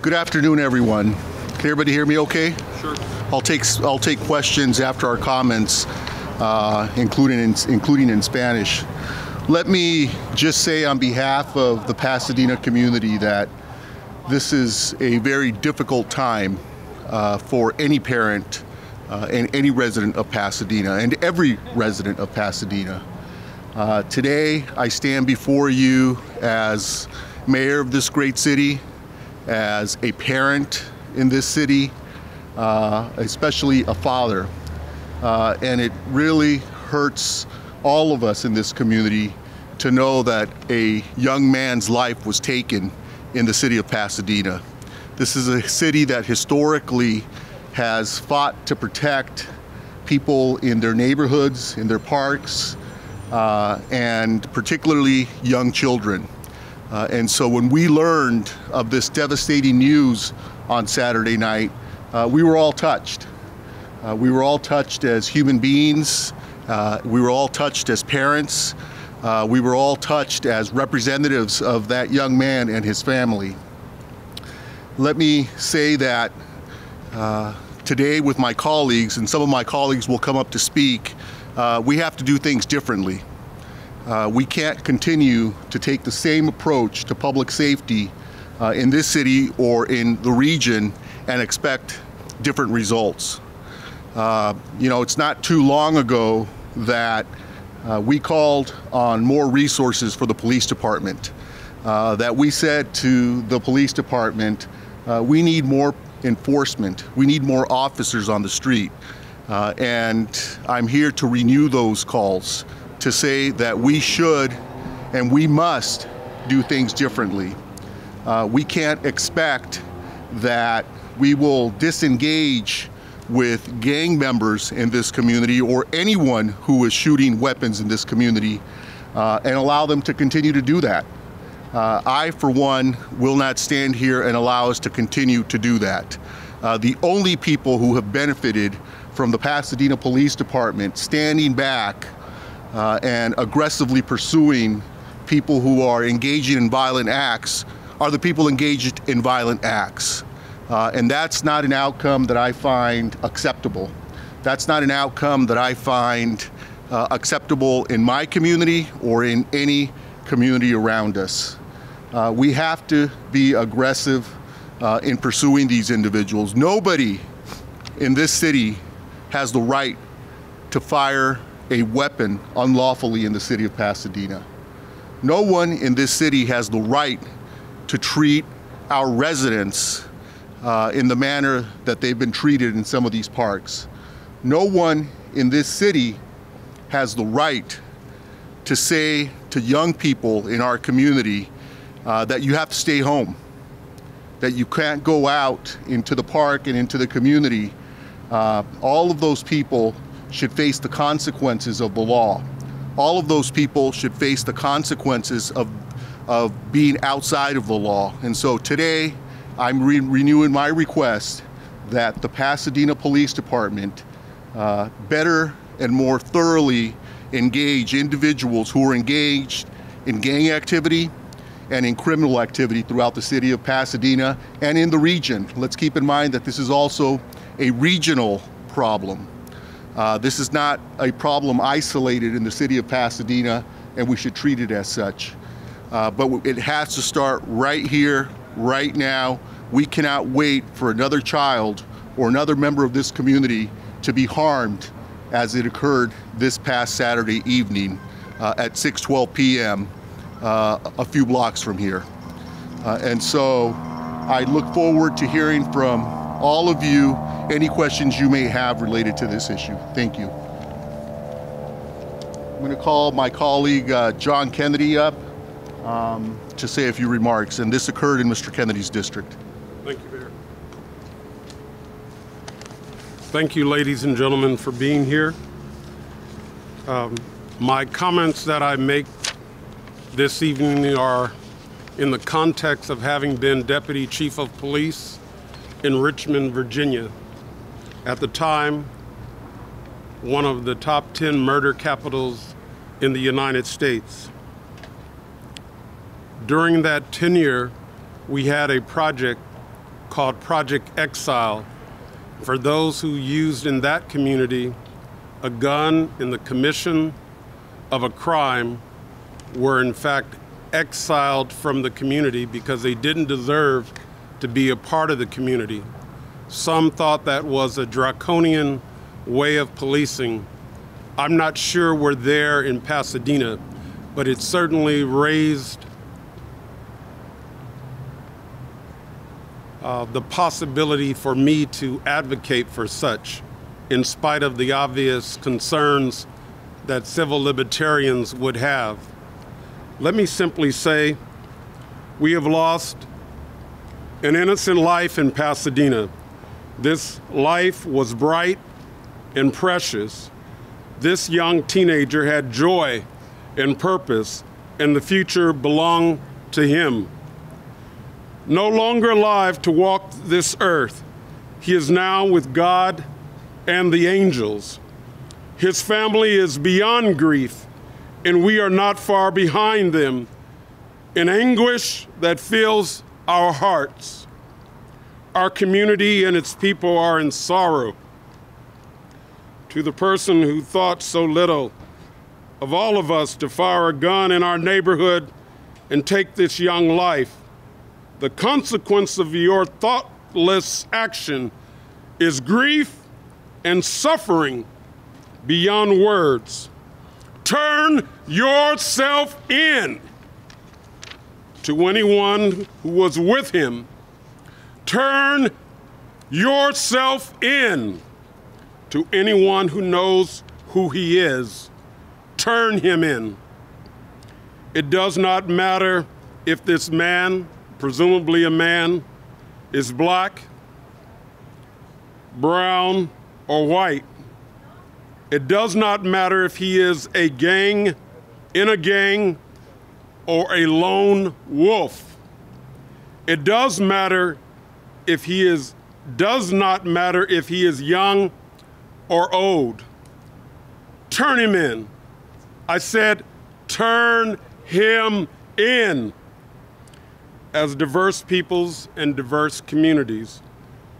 Good afternoon, everyone. Can everybody hear me okay? Sure. I'll take questions after our comments, including in Spanish. Let me just say on behalf of the Pasadena community that this is a very difficult time for any parent and any resident of Pasadena and every resident of Pasadena. Today, I stand before you as mayor of this great city, as a parent in this city, especially a father. And it really hurts all of us in this community to know that a young man's life was taken in the city of Pasadena. This is a city that historically has fought to protect people in their neighborhoods, in their parks, and particularly young children. And so when we learned of this devastating news on Saturday night, we were all touched. We were all touched as human beings. We were all touched as parents. We were all touched as representatives of that young man and his family. Let me say that today with my colleagues, and some of my colleagues will come up to speak, we have to do things differently. We can't continue to take the same approach to public safety in this city or in the region and expect different results. You know, it's not too long ago that we called on more resources for the police department, that we said to the police department, we need more enforcement, we need more officers on the street. And I'm here to renew those calls, to say that we should and we must do things differently. We can't expect that we will disengage with gang members in this community or anyone who is shooting weapons in this community and allow them to continue to do that. I, for one, will not stand here and allow us to continue to do that. The only people who have benefited from the Pasadena Police Department standing back and aggressively pursuing people who are engaging in violent acts are the people engaged in violent acts. And that's not an outcome that I find acceptable. That's not an outcome that I find acceptable in my community or in any community around us. We have to be aggressive in pursuing these individuals. Nobody in this city has the right to fire a weapon unlawfully in the city of Pasadena. No one in this city has the right to treat our residents in the manner that they've been treated in some of these parks. No one in this city has the right to say to young people in our community that you have to stay home, that you can't go out into the park and into the community. All of those people should face the consequences of the law. All of those people should face the consequences of being outside of the law. And so today, I'm renewing my request that the Pasadena Police Department better and more thoroughly engage individuals who are engaged in gang activity and in criminal activity throughout the city of Pasadena and in the region. Let's keep in mind that this is also a regional problem. This is not a problem isolated in the city of Pasadena, and we should treat it as such. But it has to start right here, right now. We cannot wait for another child or another member of this community to be harmed as it occurred this past Saturday evening at 6:12 p.m. A few blocks from here. And so I look forward to hearing from all of you any questions you may have related to this issue. Thank you. I'm going to call my colleague John Kennedy up to say a few remarks, and this occurred in Mr. Kennedy's district. Thank you, Mayor. Thank you, ladies and gentlemen, for being here. My comments that I make this evening are in the context of having been Deputy Chief of Police in Richmond, Virginia. At the time, one of the top 10 murder capitals in the United States. During that tenure, we had a project called Project Exile for those who used in that community a gun in the commission of a crime were in fact exiled from the community because they didn't deserve to be a part of the community. Some thought that was a draconian way of policing. I'm not sure we're there in Pasadena, but it certainly raised the possibility for me to advocate for such, in spite of the obvious concerns that civil libertarians would have. Let me simply say, we have lost an innocent life in Pasadena. This life was bright and precious. This young teenager had joy and purpose, and the future belonged to him. No longer alive to walk this earth, he is now with God and the angels. His family is beyond grief, and we are not far behind them in anguish that fills our hearts. Our community and its people are in sorrow. To the person who thought so little of all of us to fire a gun in our neighborhood and take this young life, the consequence of your thoughtless action is grief and suffering beyond words. Turn yourself in. To anyone who was with him, turn yourself in. To anyone who knows who he is, turn him in. It does not matter if this man, presumably a man, is black, brown, or white. It does not matter if he is a gang, in a gang, or a lone wolf. It does not matter if he is young or old. Turn him in. I said, turn him in. As diverse peoples and diverse communities,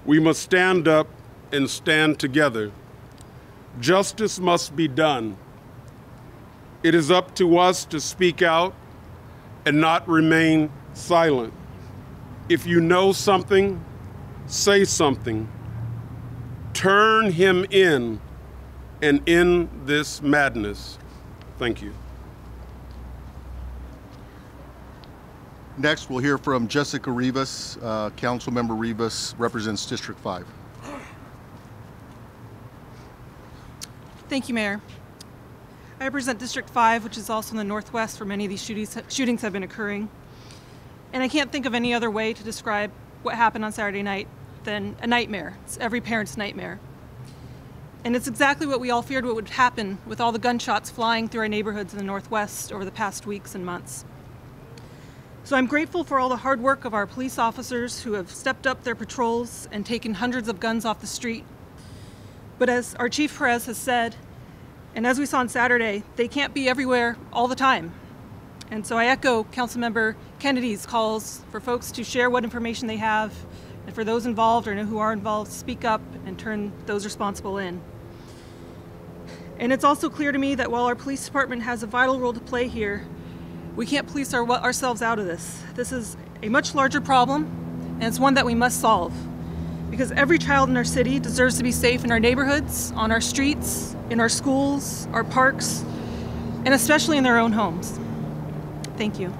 we must stand up and stand together. Justice must be done. It is up to us to speak out and not remain silent. If you know something, say something. Turn him in and end this madness. Thank you. Next, we'll hear from Jessica Rivas. Councilmember Rivas represents District 5. Thank you, Mayor. I represent District 5, which is also in the Northwest where many of these shootings have been occurring. And I can't think of any other way to describe what happened on Saturday night than a nightmare. It's every parent's nightmare. And it's exactly what we all feared what would happen with all the gunshots flying through our neighborhoods in the Northwest over the past weeks and months. So I'm grateful for all the hard work of our police officers who have stepped up their patrols and taken hundreds of guns off the street. But as our Chief Perez has said, and as we saw on Saturday, they can't be everywhere all the time. And so I echo Councilmember Kennedy's calls for folks to share what information they have, and for those involved or know who are involved, speak up and turn those responsible in. And it's also clear to me that while our police department has a vital role to play here, we can't police ourselves out of this. This is a much larger problem, and it's one that we must solve. Because every child in our city deserves to be safe in our neighborhoods, on our streets, in our schools, our parks, and especially in their own homes. Thank you.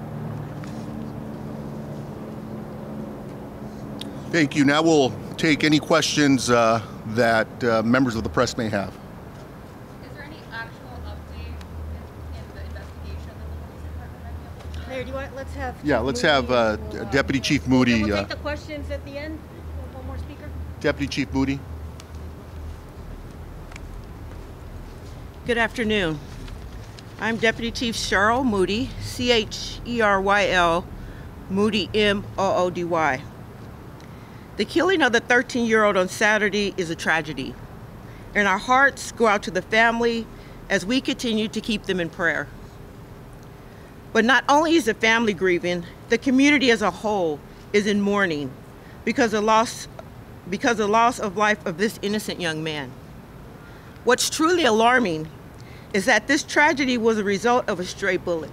Thank you. Now we'll take any questions that members of the press may have. Is there any actual update in the investigation that the police department might be able to share? Mayor, do you want, let's have... Yeah, let's have Deputy Chief Moody. We'll take the questions at the end. One more speaker. Deputy Chief Moody. Good afternoon. I'm Deputy Chief Cheryl Moody, C-H-E-R-Y-L, Moody, M-O-O-D-Y. The killing of the 13-year-old on Saturday is a tragedy, and our hearts go out to the family as we continue to keep them in prayer. But not only is the family grieving, the community as a whole is in mourning. because of the loss of life of this innocent young man. What's truly alarming is that this tragedy was a result of a stray bullet.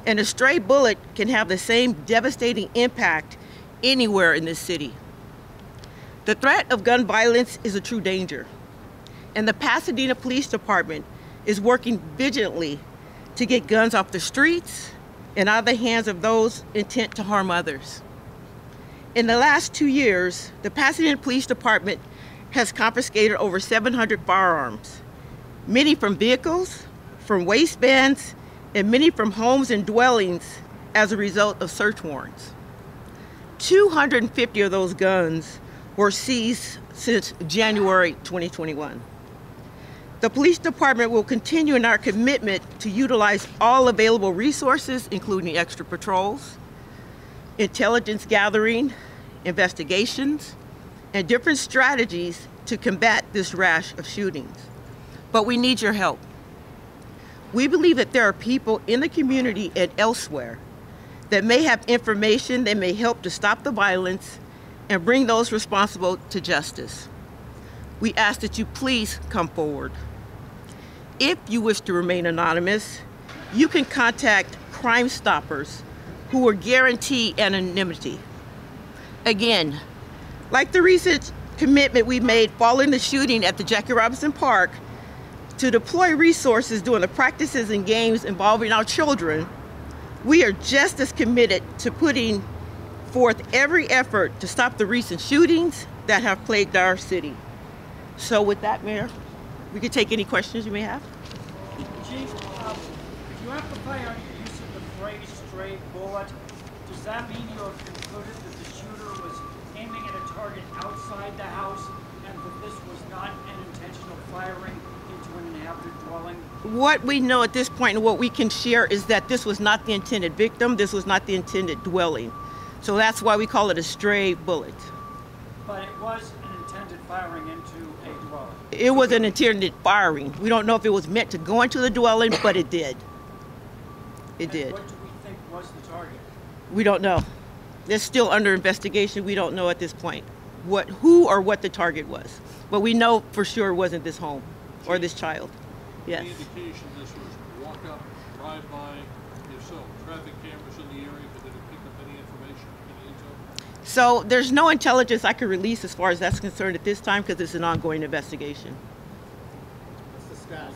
And a stray bullet can have the same devastating impact anywhere in this city. The threat of gun violence is a true danger, and the Pasadena Police Department is working vigilantly to get guns off the streets and out of the hands of those intent to harm others. In the last 2 years, the Pasadena Police Department has confiscated over 700 firearms, many from vehicles, from waistbands, and many from homes and dwellings as a result of search warrants. 250 of those guns were seized since January 2021. The police department will continue in our commitment to utilize all available resources, including extra patrols, intelligence gathering, investigations, and different strategies to combat this rash of shootings. But we need your help. We believe that there are people in the community and elsewhere that may have information that may help to stop the violence and bring those responsible to justice. We ask that you please come forward. If you wish to remain anonymous, you can contact Crime Stoppers, who will guarantee anonymity. Again, like the recent commitment we made following the shooting at the Jackie Robinson Park to deploy resources during the practices and games involving our children, we are just as committed to putting forth every effort to stop the recent shootings that have plagued our city. So with that, Mayor, we can take any questions you may have. Chief, if you amplify on your use of the phrase stray bullet, does that mean you have concluded that the shooter was aiming at a target outside the house and that this was not an intentional firing into an inhabited dwelling? What we know at this point and what we can share is that this was not the intended victim, this was not the intended dwelling. So that's why we call it a stray bullet. But it was an intended firing into a dwelling. It was an intended firing. We don't know if it was meant to go into the dwelling, but it did. It did. What do we think was the target? We don't know. It's still under investigation. We don't know at this point who or what the target was. But we know for sure it wasn't this home or this child. Yes. Any indication this was walk up, drive by? If so, traffic cameras in the area, but did it pick up any information, any intel? So there's no intelligence I can release as far as that's concerned at this time because it's an ongoing investigation. What's the status?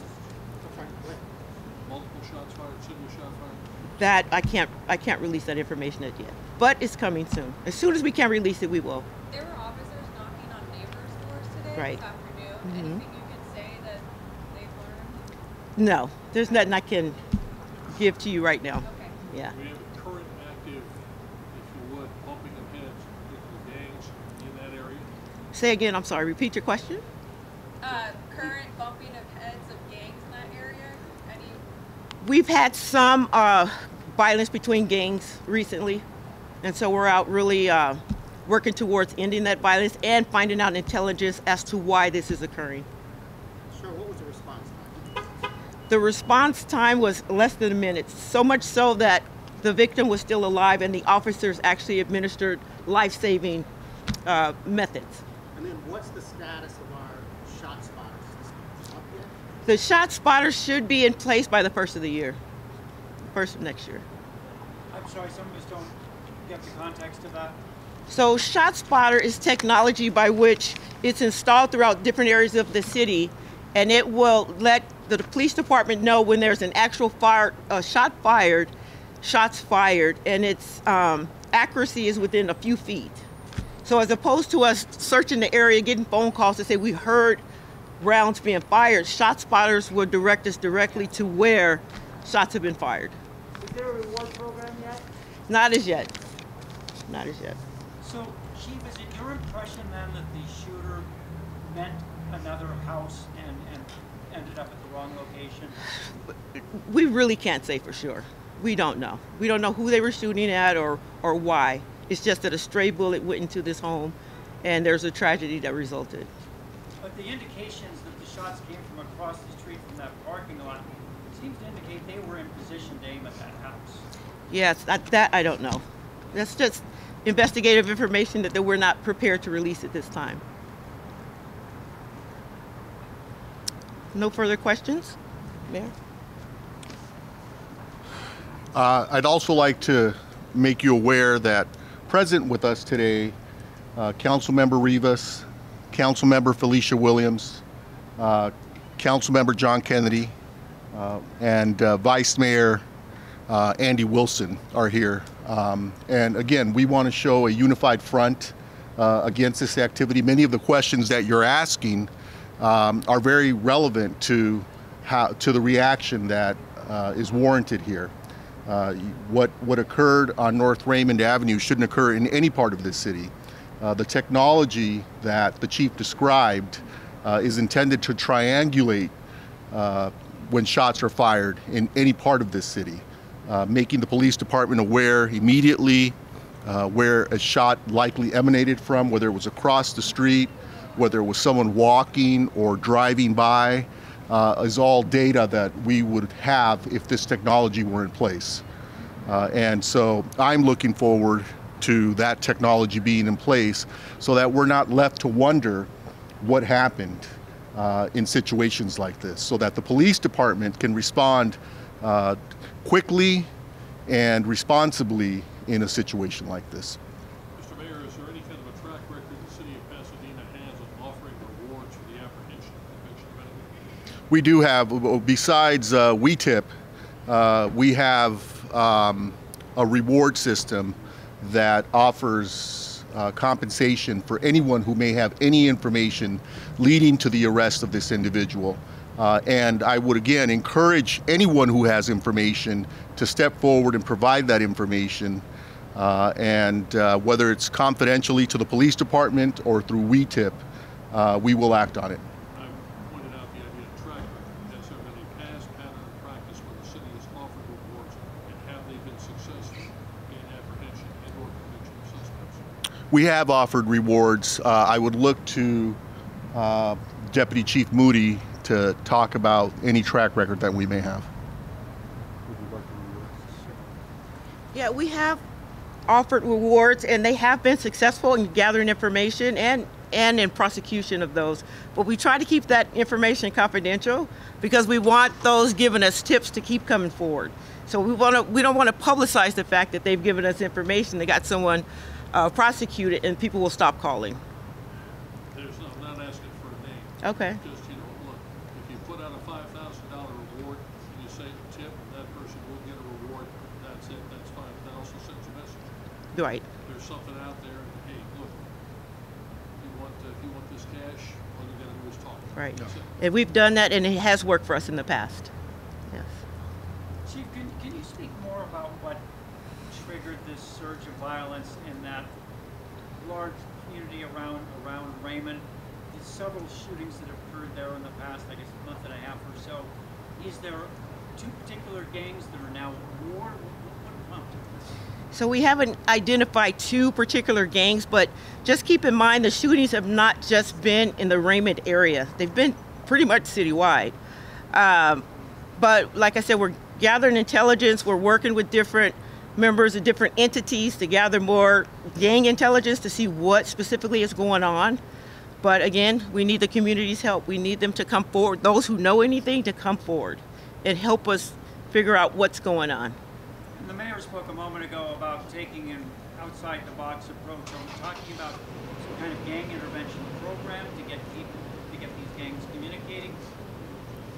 Multiple shots fired, single shot fired? That I can't release that information as yet. But it's coming soon. As soon as we can release it, we will. There were officers knocking on neighbors' doors today, Right. this afternoon. Mm-hmm. Anything you can say that they've learned? No, there's nothing I can give to you right now. Okay. Yeah. We have a current active, if you would, bumping of heads with the gangs in that area. Say again, I'm sorry, repeat your question. Current bumping of heads of gangs in that area? Any? We've had some violence between gangs recently, and so we're out really working towards ending that violence and finding out intelligence as to why this is occurring. Sure, what was the response time? The response time was less than a minute, so much so that the victim was still alive and the officers actually administered life-saving methods. And then what's the status of our shot spotters? Is this up yet? The shot spotters should be in place by the first of the year, first of next year. I'm sorry, some of us don't get the context of that. So Shot Spotter is technology by which it's installed throughout different areas of the city, and it will let the police department know when there's an actual shots fired, and its accuracy is within a few feet. So as opposed to us searching the area, getting phone calls to say we heard rounds being fired, Shot Spotters will direct us directly to where shots have been fired. Is there a reward program yet? Not as yet. Not as yet. So, Chief, is it your impression then that the shooter meant another house and ended up at the wrong location? We really can't say for sure. We don't know. We don't know who they were shooting at or why. It's just that a stray bullet went into this home and there's a tragedy that resulted. But the indications that the shots came from across the street from that parking lot seems to indicate they were in position to aim at that house. Yes, that I don't know. That's just investigative information that we're not prepared to release at this time. No further questions, Mayor? I'd also like to make you aware that present with us today, Councilmember Rivas, Councilmember Felicia Williams, Councilmember John Kennedy, and Vice Mayor Andy Wilson are here. And again, we want to show a unified front against this activity. Many of the questions that you're asking are very relevant to the reaction that is warranted here. What occurred on North Raymond Avenue shouldn't occur in any part of this city. The technology that the chief described is intended to triangulate when shots are fired in any part of this city, making the police department aware immediately where a shot likely emanated from, whether it was across the street, whether it was someone walking or driving by, is all data that we would have if this technology were in place. And so I'm looking forward to that technology being in place so that we're not left to wonder what happened in situations like this, so that the police department can respond quickly and responsibly in a situation like this. Mr. Mayor, is there any kind of a track record the City of Pasadena has of offering rewards for the apprehension and conviction of anyone? We do have, besides WeTip, we have a reward system that offers compensation for anyone who may have any information leading to the arrest of this individual. And I would again encourage anyone who has information to step forward and provide that information, and whether it's confidentially to the police department or through WeTip, we will act on it. I pointed out the idea of track record. Has there been a past pattern of practice where the city has offered rewards, and have they been successful in apprehension and or conviction of suspects? We have offered rewards. I would look to Deputy Chief Moody to talk about any track record that we may have. Yeah, we have offered rewards, and they have been successful in gathering information and in prosecution of those. But we try to keep that information confidential because we want those giving us tips to keep coming forward. So we don't want to publicize the fact that they've given us information. They got someone prosecuted, and people will stop calling. I'm not asking for a name. Okay. Just, look, if you put out a $5,000 reward and you say tip, that person will get a reward. That's it. That's fine. That also sends a message. Right. There's something out there. Hey, look, if you want this cash, all you got to do is talk. Right. That's it. And we've done that, and it has worked for us in the past. Yes. Chief, can you speak more about what triggered this surge of violence in that large community around Raymond? There's several shootings that occurred there in the past, I guess, month and a half or so. Is there two particular gangs that are now at war? What So we haven't identified two particular gangs, but just keep in mind the shootings have not just been in the Raymond area. They've been pretty much citywide. But like I said, we're gathering intelligence. We're working with different members of different entities to gather more gang intelligence to see what specifically is going on. But again, we need the community's help. We need them to come forward, those who know anything to come forward and help us figure out what's going on. And the mayor spoke a moment ago about taking an outside-the-box approach. Are we talking about some kind of gang intervention program to get people, to get these gangs communicating?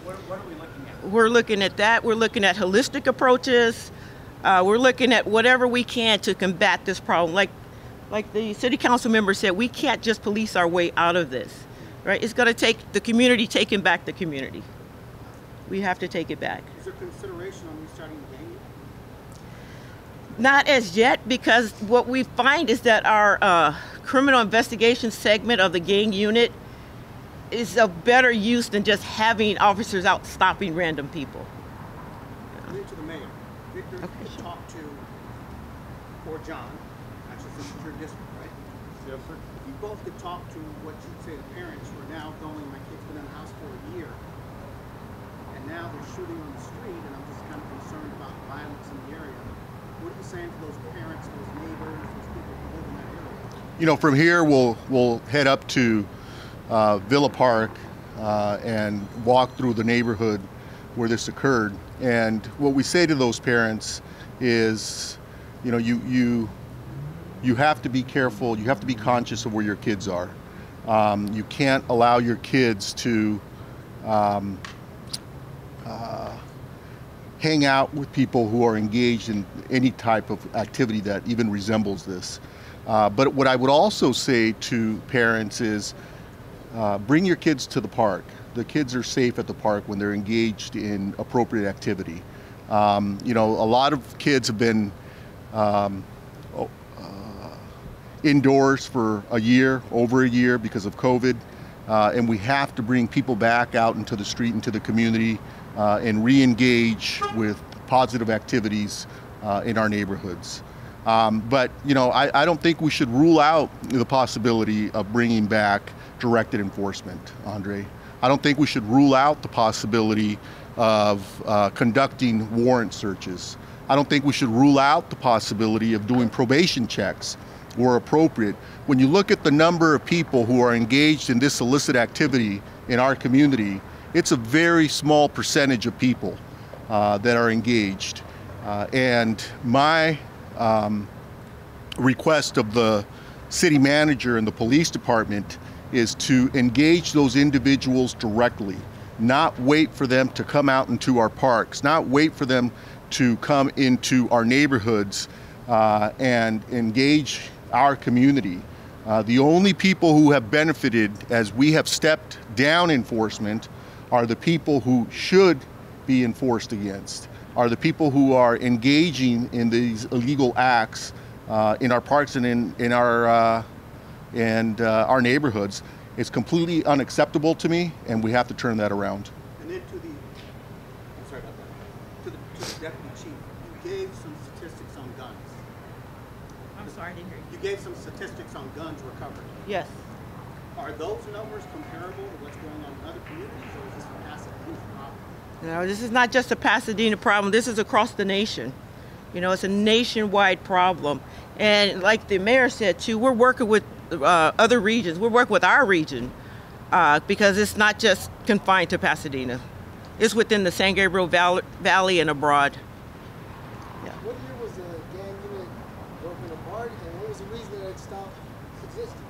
What are we looking at? We're looking at that. We're looking at holistic approaches. We're looking at whatever we can to combat this problem. Like the city council member said, we can't just police our way out of this, right? It's going to take the community taking back the community. We have to take it back. Is there consideration on restarting the gang? Not as yet, because what we find is that our criminal investigation segment of the gang unit is a better use than just having officers out stopping random people. To the mayor. Victor, okay, could talk to, or John, actually this is your district, right? Yes, sir. If you both could talk to what you'd say the parents who are now going, my kid's been in the house for a year, and now they're shooting on the street, and I'm just kind of concerned about violence in the area. What are you saying to those parents, those neighbors, those people who live from here we'll head up to Villa Park and walk through the neighborhood where this occurred. And what we say to those parents is, you have to be careful, you have to be conscious of where your kids are. You can't allow your kids to hang out with people who are engaged in any type of activity that even resembles this. But what I would also say to parents is, bring your kids to the park. The kids are safe at the park when they're engaged in appropriate activity. A lot of kids have been indoors for over a year because of COVID, and we have to bring people back out into the street, into the community, and re-engage with positive activities in our neighborhoods. But I don't think we should rule out the possibility of bringing back directed enforcement, Andre. I don't think we should rule out the possibility of conducting warrant searches. I don't think we should rule out the possibility of doing probation checks where appropriate. When you look at the number of people who are engaged in this illicit activity in our community, it's a very small percentage of people that are engaged. And my request of the city manager and the police department is to engage those individuals directly, not wait for them to come out into our parks, not wait for them to come into our neighborhoods and engage our community. The only people who have benefited as we have stepped down enforcement are the people who should be enforced against, are the people who are engaging in these illegal acts in our parks and in our neighborhoods. It's completely unacceptable to me, and we have to turn that around. And then to the deputy chief, you gave some statistics on guns. I'm sorry, I didn't hear you. You gave some statistics on guns recovered. Yes. Are those numbers comparable to what's going on in other communities, or is this a Pasadena problem? No, this is not just a Pasadena problem. This is across the nation. It's a nationwide problem. And like the mayor said too, we're working with other regions. We're working with our region because it's not just confined to Pasadena. It's within the San Gabriel Valley and abroad. Yeah. What year was the gang unit broken apart, and what was the reason that it stopped existing?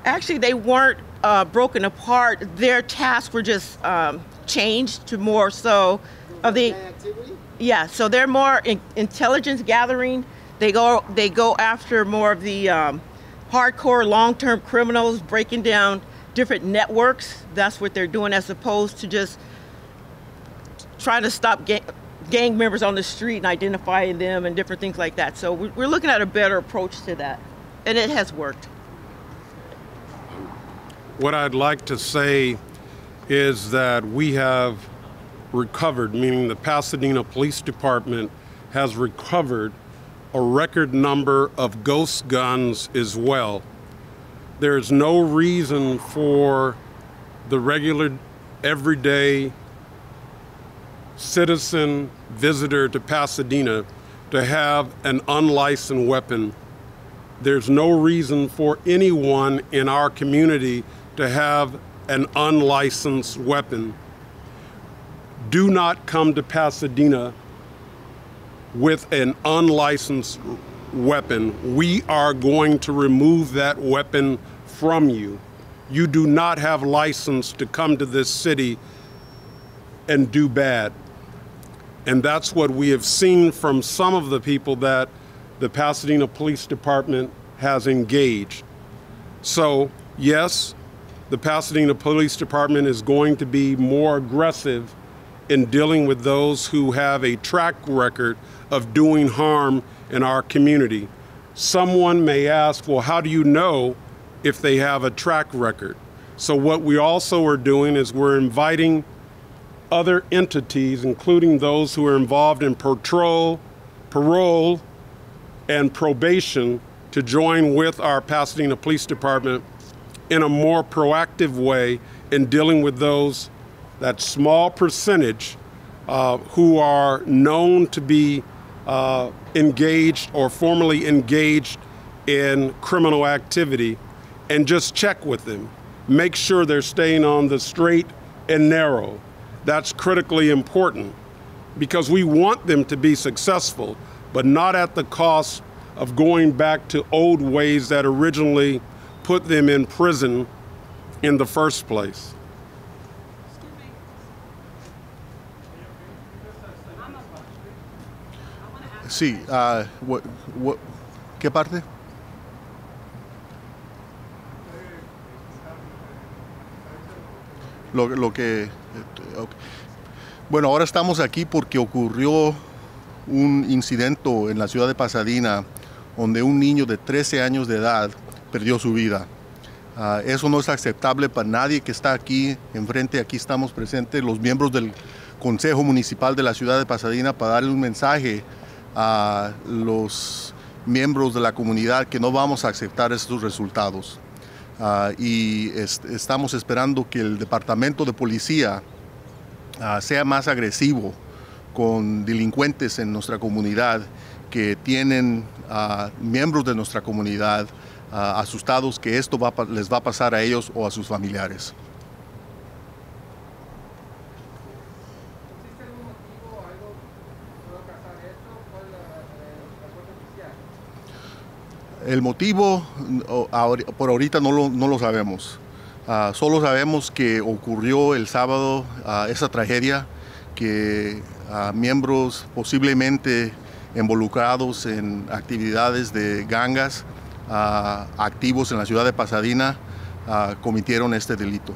Actually, they weren't broken apart. Their tasks were just changed to more so of the activity. Yeah, so they're more intelligence gathering. They go after more of the hardcore long-term criminals, breaking down different networks. That's what they're doing, as opposed to just trying to stop gang members on the street and identifying them and different things like that. So we're looking at a better approach to that, and it has worked. What I'd like to say is that we have recovered, meaning the Pasadena Police Department has recovered a record number of ghost guns as well. There's no reason for the regular, everyday citizen visitor to Pasadena to have an unlicensed weapon. There's no reason for anyone in our community to have an unlicensed weapon. Do not come to Pasadena with an unlicensed weapon. We are going to remove that weapon from you. You do not have license to come to this city and do bad. And that's what we have seen from some of the people that the Pasadena Police Department has engaged. So, yes, the Pasadena Police Department is going to be more aggressive in dealing with those who have a track record of doing harm in our community. Someone may ask, well, how do you know if they have a track record? So what we also are doing is we're inviting other entities, including those who are involved in parole, and probation, to join with our Pasadena Police Department in a more proactive way in dealing with those, that small percentage who are known to be engaged or formerly engaged in criminal activity and just check with them. Make sure they're staying on the straight and narrow. That's critically important because we want them to be successful, but not at the cost of going back to old ways that originally put them in prison in the first place. Sí, ¿qué parte? Lo que... Okay. Bueno, ahora estamos aquí porque ocurrió un incidente en la ciudad de Pasadena donde un niño de 13 años de edad perdió su vida. Eso no es aceptable para nadie que está aquí enfrente. Aquí estamos presentes los miembros del Consejo Municipal de la ciudad de Pasadena para darle un mensaje a los miembros de la comunidad que no vamos a aceptar estos resultados. Y estamos esperando que el departamento de policía sea más agresivo con delincuentes en nuestra comunidad que tienen miembros de nuestra comunidad asustados que esto les va a pasar a ellos o a sus familiares. El motivo por ahorita no lo sabemos. Solo sabemos que ocurrió el sábado esa tragedia, que miembros posiblemente involucrados en actividades de gangas activos en la ciudad de Pasadena cometieron este delito.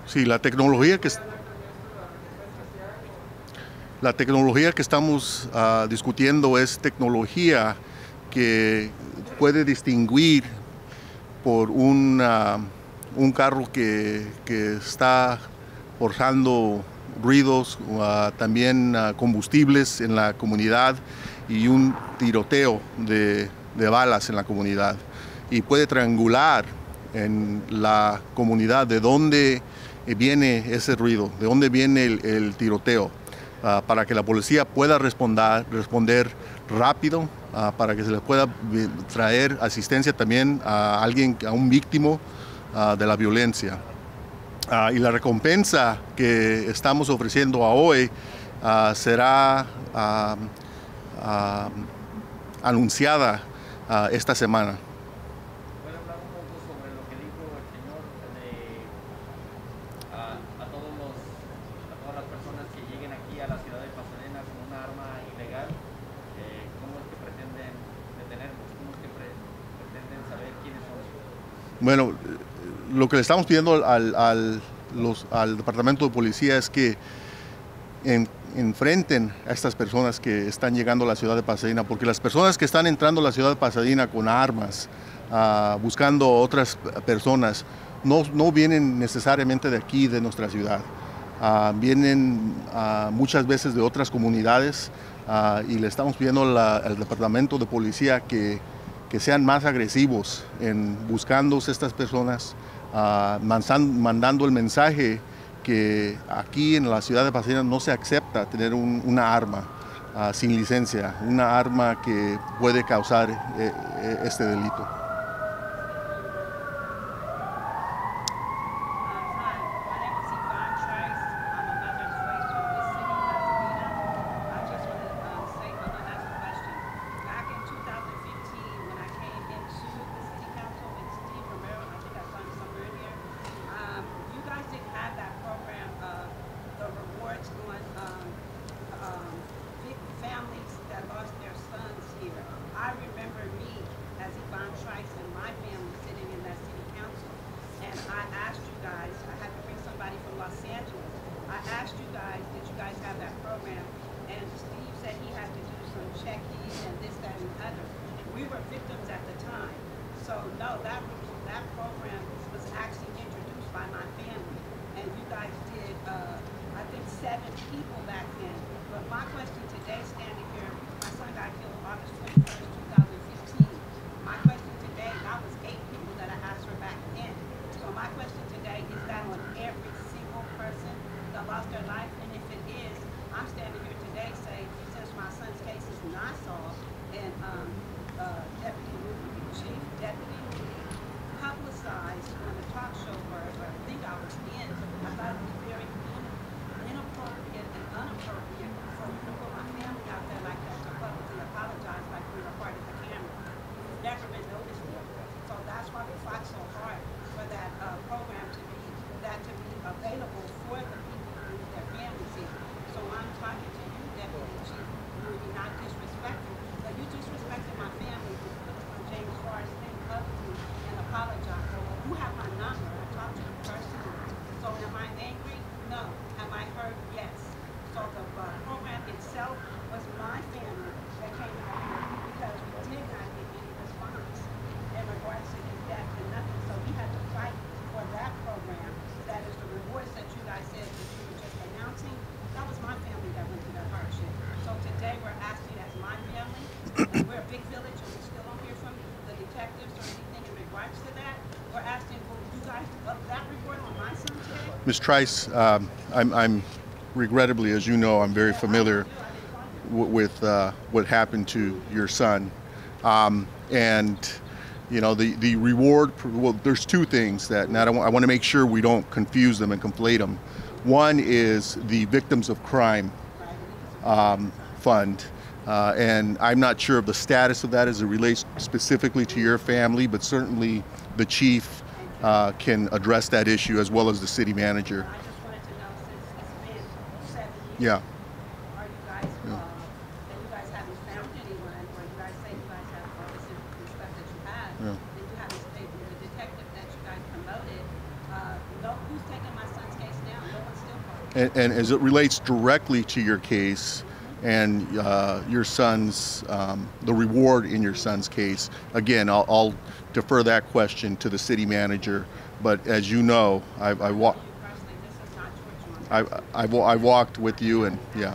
Sí, la tecnología que estamos discutiendo es tecnología que puede distinguir por un carro que está forjando ruidos, también combustibles en la comunidad y un tiroteo de balas en la comunidad. Y puede triangular en la comunidad de dónde viene ese ruido, de dónde viene el tiroteo, para que la policía pueda responder rápido, para que se les pueda traer asistencia también a un víctima de la violencia. Y la recompensa que estamos ofreciendo hoy será anunciada esta semana. Bueno, lo que le estamos pidiendo al Departamento de Policía es que enfrenten a estas personas que están llegando a la ciudad de Pasadena, porque las personas que están entrando a la ciudad de Pasadena con armas, buscando a otras personas, no vienen necesariamente de aquí, de nuestra ciudad. Vienen muchas veces de otras comunidades y le estamos pidiendo al Departamento de Policía que sean más agresivos en buscando a estas personas, mandando el mensaje que aquí en la ciudad de Pasadena no se acepta tener una arma sin licencia, una arma que puede causar este delito. So my question today, is that on every single person that lost their life? And if it is, I'm standing here today saying, since my son's case is not solved, and Chief Deputy publicized on the talk show where I think I was in, I thought it was very inappropriate and unappropriate for you to put my family out there like that to publicly apologize like we were part of the camera. It's never been noticed before. So that's why we fought so hard for that program to be available for the people who lose their families here. So I'm talking to you, Deputy Chief, Moody, not disrespectful, but you disrespected my family with James Forrest thing publicly and apologize. You have my number. I talked to you personally. So am I angry? No. Am I hurt? Yes. So the program itself was my family that came out here because we did not get any response in regards to his death and nothing. So we had to fight for that program. That is the rewards that you guys said that you were just announcing. That was my family that went through that hardship. So today we're asking as my family, and we're a big village and we still don't hear from the detectives or anything in regards to that. We're asking, will you guys up that report on my son today? Ms. Trice, I'm regrettably, as you know, I'm very familiar with what happened to your son. And you know, the reward, well, there's two things that, and I want to make sure we don't confuse them and conflate them. One is the Victims of Crime Fund, and I'm not sure of the status of that as it relates specifically to your family, but certainly the chief can address that issue as well as the city manager. I just wanted to know, since it's been 7 years, Yeah. are you guys, and you guys haven't found anyone, or you guys say you guys have all this stuff that you have, Yeah. and you haven't stayed with the detective that you guys promoted, who's taking my son's case now? No one's still calling. And as it relates directly to your case and your son's, the reward in your son's case, again, I'll defer that question to the city manager. But as you know, I've walked with you, and yeah.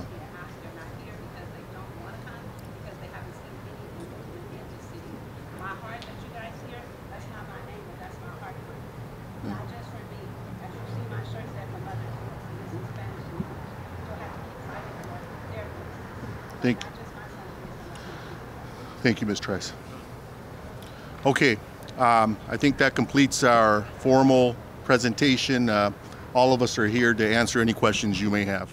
Thank you, Ms. Trice. Okay, I think that completes our formal presentation. All of us are here to answer any questions you may have.